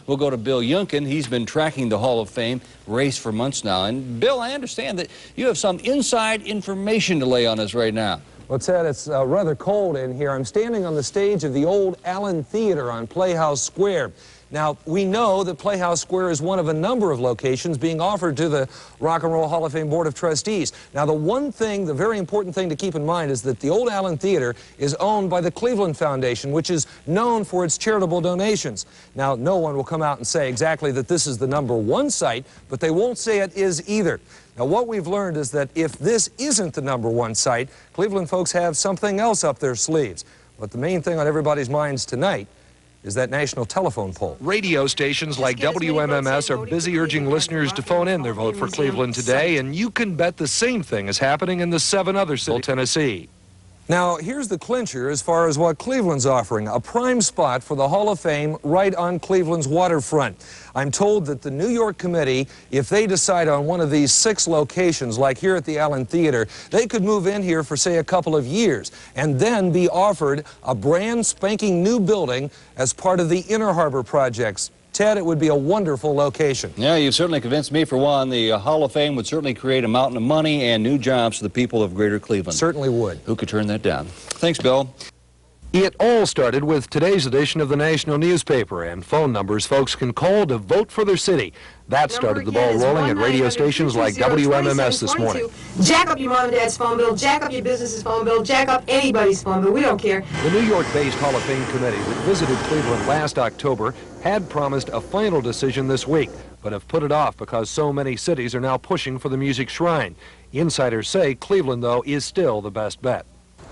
We'll go to Bill Yunkin. He's been tracking the Hall of Fame race for months now. And Bill, I understand that you have some inside information to lay on us right now. Well, Ted, it's rather cold in here. I'm standing on the stage of the old Allen Theater on Playhouse Square. Now, we know that Playhouse Square is one of a number of locations being offered to the Rock and Roll Hall of Fame Board of Trustees. Now, the very important thing to keep in mind is that the old Allen Theater is owned by the Cleveland Foundation, which is known for its charitable donations. Now, no one will come out and say exactly that this is the #1 site, but they won't say it is either. Now, what we've learned is that if this isn't the #1 site, Cleveland folks have something else up their sleeves. But the main thing on everybody's minds tonight is that national telephone poll. Radio stations like WMMS are busy urging listeners to phone in their vote for Cleveland today, and you can bet the same thing is happening in the 7 other cities of Tennessee. Now, here's the clincher as far as what Cleveland's offering, a prime spot for the Hall of Fame right on Cleveland's waterfront. I'm told that the New York committee, if they decide on one of these 6 locations, like here at the Allen Theater, they could move in here for, say, a couple of years and then be offered a brand spanking new building as part of the Inner Harbor projects. Ted, it would be a wonderful location. Yeah, you've certainly convinced me for one. The Hall of Fame would certainly create a mountain of money and new jobs for the people of Greater Cleveland. Certainly would. Who could turn that down? Thanks, Bill. It all started with today's edition of the national newspaper and phone numbers folks can call to vote for their city. That started the ball rolling at radio stations like WMMS this morning. Jack up your mom and dad's phone bill, jack up your business's phone bill, jack up anybody's phone bill. We don't care. The New York-based Hall of Fame committee that visited Cleveland last October had promised a final decision this week, but have put it off because so many cities are now pushing for the music shrine. Insiders say Cleveland, though, is still the best bet.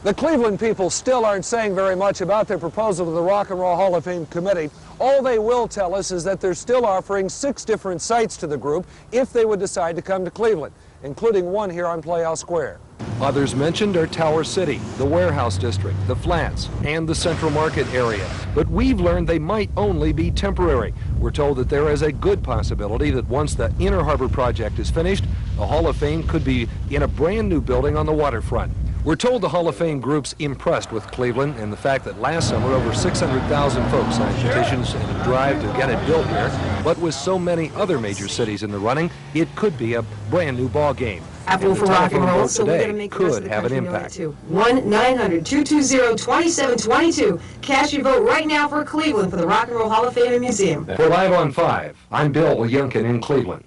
The Cleveland people still aren't saying very much about their proposal to the Rock and Roll Hall of Fame committee. All they will tell us is that they're still offering 6 different sites to the group if they would decide to come to Cleveland, including one here on Playhouse Square. Others mentioned are Tower City, the Warehouse District, the Flats, and the Central Market area. But we've learned they might only be temporary. We're told that there is a good possibility that once the Inner Harbor project is finished, the Hall of Fame could be in a brand new building on the waterfront. We're told the Hall of Fame group's impressed with Cleveland and the fact that last summer over 600,000 folks signed petitions in a drive to get it built here. But with so many other major cities in the running, it could be a brand new ball game. Apple for rock and roll, so we're going to make the rest of could the have an country know that impact. too. 1-900-220-2722. Cast your vote right now for Cleveland for the Rock and Roll Hall of Fame and Museum. For Live on 5, I'm Bill Yunkin in Cleveland.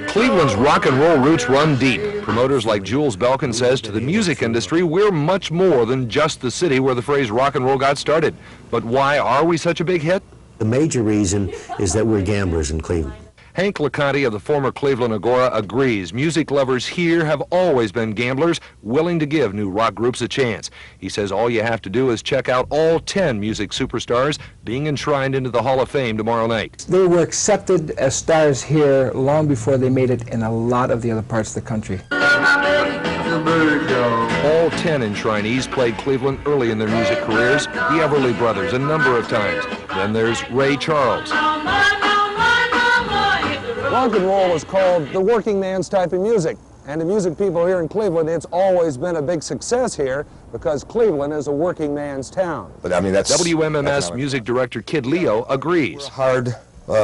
Cleveland's rock and roll roots run deep. Promoters like Jules Belkin says to the music industry, we're much more than just the city where the phrase rock and roll got started. But why are we such a big hit? The major reason is that we're gamblers in Cleveland. Hank LeConte of the former Cleveland Agora agrees. Music lovers here have always been gamblers, willing to give new rock groups a chance. He says all you have to do is check out all 10 music superstars being enshrined into the Hall of Fame tomorrow night. They were accepted as stars here long before they made it in a lot of the other parts of the country. All 10 enshrinees played Cleveland early in their music careers, the Everly Brothers a number of times. Then there's Ray Charles. Rock and roll is called the working man's type of music. And the music people here in Cleveland, it's always been a big success here because Cleveland is a working man's town. But I mean, that's WMMS music director Kid Leo agrees. Hard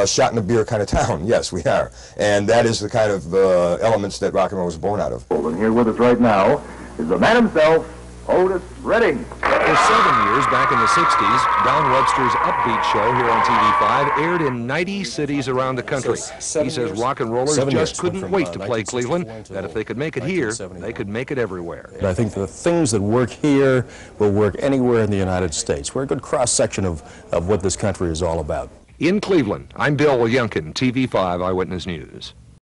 shot in the beer kind of town. Yes, we are. And that is the kind of elements that rock and roll was born out of. And here with us right now is the man himself, Otis Redding. For 7 years, back in the 60s, Don Webster's upbeat show here on TV5 aired in 90 cities around the country. He says rock and rollers just couldn't wait to play Cleveland, that if they could make it here, they could make it everywhere. I think the things that work here will work anywhere in the United States. We're a good cross-section of what this country is all about. In Cleveland, I'm Bill Yunkin, TV5 Eyewitness News.